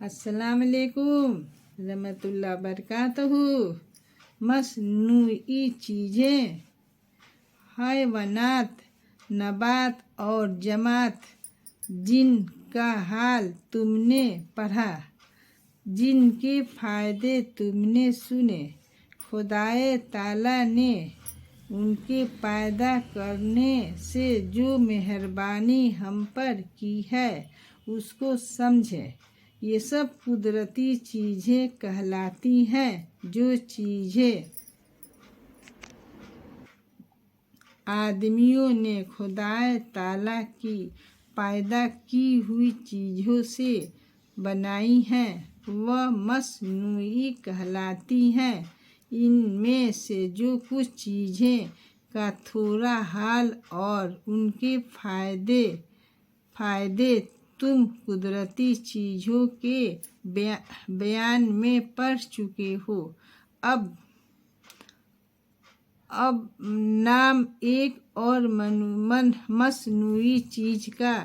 अस्सलाम वालेकुम रहमतुल्लाह बरकातहू। मसनूई चीज़ें, हैवानात, नबात और जमात जिनका हाल तुमने पढ़ा, जिनके फ़ायदे तुमने सुने, खुदाए ताला ने उनके पैदा करने से जो मेहरबानी हम पर की है उसको समझे। ये सब कुदरती चीज़ें कहलाती हैं। जो चीज़ें आदमियों ने खुदाए ताला की पैदा की हुई चीज़ों से बनाई हैं वह मसनूई कहलाती हैं। इनमें से जो कुछ चीज़ें का थोड़ा हाल और उनके फ़ायदे तुम कुदरती चीज़ों के बयान में पढ़ चुके हो। अब नाम एक और मसनूई चीज़ का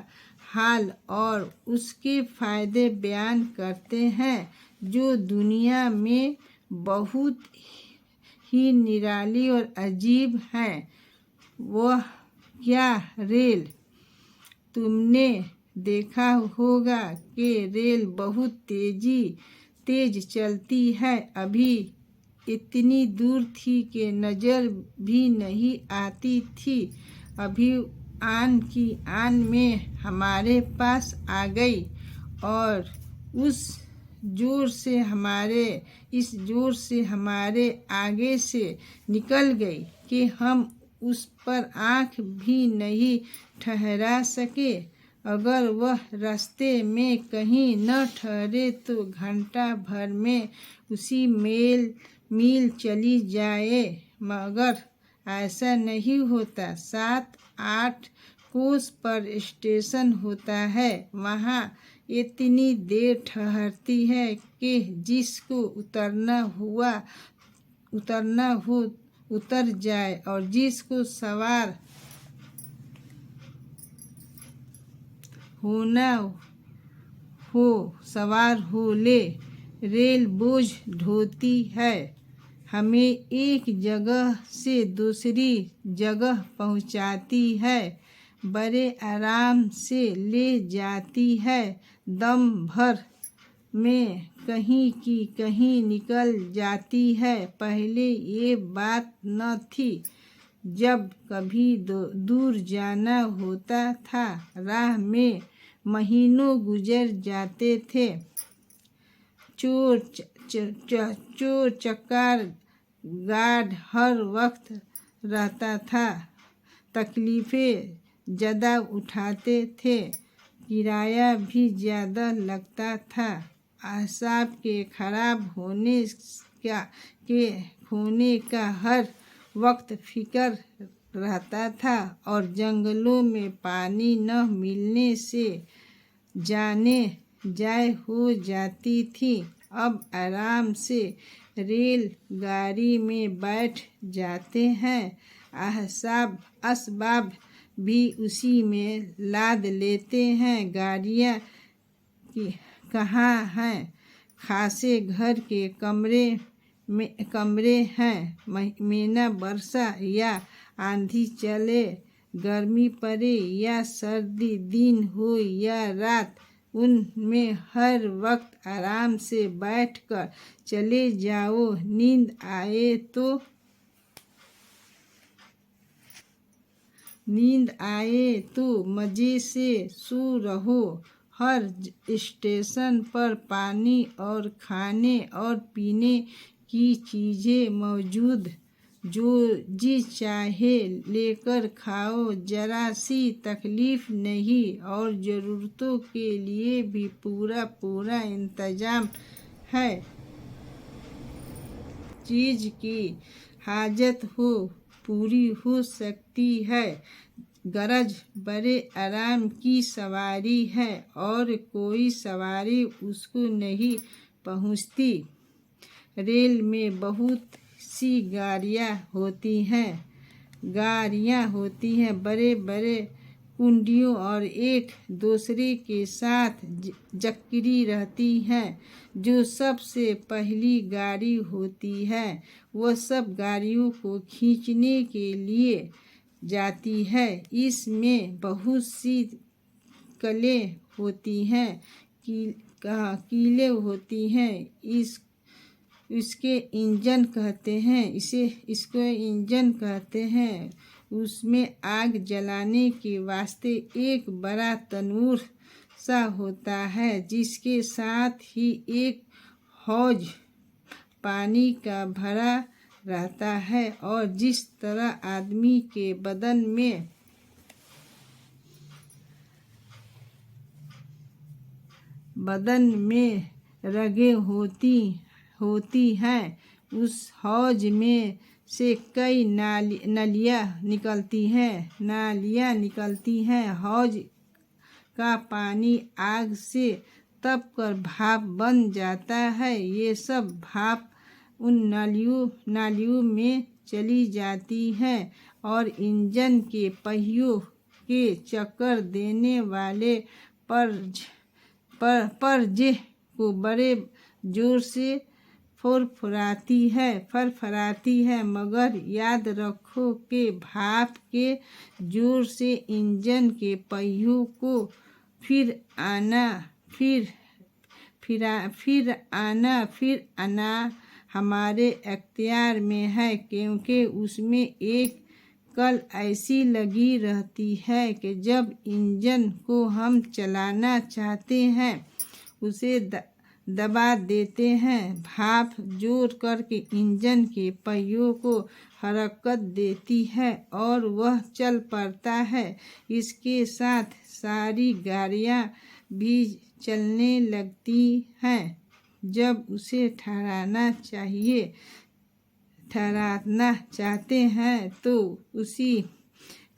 हाल और उसके फ़ायदे बयान करते हैं जो दुनिया में बहुत ही निराली और अजीब है। वह क्या? रेल। तुमने देखा होगा कि रेल बहुत तेज चलती है। अभी इतनी दूर थी कि नज़र भी नहीं आती थी, अभी आन की आन में हमारे पास आ गई और इस जोर से हमारे आगे से निकल गई कि हम उस पर आँख भी नहीं ठहरा सके। अगर वह रास्ते में कहीं न ठहरे तो घंटा भर में उसी मील चली जाए, मगर ऐसा नहीं होता। 7-8 कोस पर स्टेशन होता है, वहाँ इतनी देर ठहरती है कि जिसको उतरना हो उतर जाए और जिसको सवार होना हो सवार हो ले। रेल बोझ ढोती है, हमें एक जगह से दूसरी जगह पहुंचाती है, बड़े आराम से ले जाती है, दम भर में कहीं की कहीं निकल जाती है। पहले ये बात न थी। जब कभी दूर जाना होता था, राह में महीनों गुजर जाते थे। चोर चक्कार गार्ड हर वक्त रहता था, तकलीफ़ें ज़्यादा उठाते थे, किराया भी ज़्यादा लगता था, अहसाब के ख़राब होने का हर वक्त फिक्र रहता था और जंगलों में पानी न मिलने से जाए हो जाती थी। अब आराम से रेल गाड़ी में बैठ जाते हैं, असबाब भी उसी में लाद लेते हैं। गाड़ियाँ कहाँ हैं? खासे घर के कमरे हैं। महीना बरसा या आंधी चले, गर्मी पड़े या सर्दी, दिन हो या रात, उनमें हर वक्त आराम से बैठकर चले जाओ। नींद आए तो मज़े से सो रहो। हर स्टेशन पर पानी और खाने और पीने की चीज़ें मौजूद, जो जी चाहे लेकर खाओ, ज़रा सी तकलीफ़ नहीं और ज़रूरतों के लिए भी पूरा इंतज़ाम है। चीज़ की हाजत हो पूरी हो सकती है, गरज बड़े आराम की सवारी है और कोई सवारी उसको नहीं पहुँचती। रेल में बहुत सी गाड़ियाँ होती हैं, बड़े कुंडियों और एक दूसरे के साथ जकड़ी रहती हैं। जो सबसे पहली गाड़ी होती है वह सब गाड़ियों को खींचने के लिए जाती है। इसमें बहुत सी कलें होती हैं, कीलें होती हैं। इसके इंजन कहते हैं, इसको इंजन कहते हैं। उसमें आग जलाने के वास्ते एक बड़ा तनूर सा होता है, जिसके साथ ही एक हौज पानी का भरा रहता है। और जिस तरह आदमी के बदन में रगें होती हैं, उस हौज में से कई नालियाँ निकलती हैं। हौज का पानी आग से तप कर भाप बन जाता है। ये सब भाप उन नालियों में चली जाती है और इंजन के पहियों के चक्कर देने वाले परजे को बड़े जोर से फरफराती है। मगर याद रखो कि भाप के जोर से इंजन के पहियों को फिर आना हमारे अख्तियार में है, क्योंकि उसमें एक कल ऐसी लगी रहती है कि जब इंजन को हम चलाना चाहते हैं उसे दबा देते हैं। भाप जोर करके इंजन के पहियों को हरकत देती है और वह चल पड़ता है। इसके साथ सारी गाड़ियाँ भी चलने लगती हैं। जब उसे ठहराना चाहते हैं तो उसी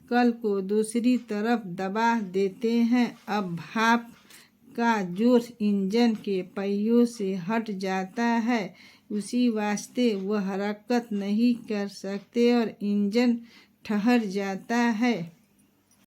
कल को दूसरी तरफ दबा देते हैं। अब भाप का जोर इंजन के पहियों से हट जाता है, उसी वास्ते वह हरकत नहीं कर सकते और इंजन ठहर जाता है।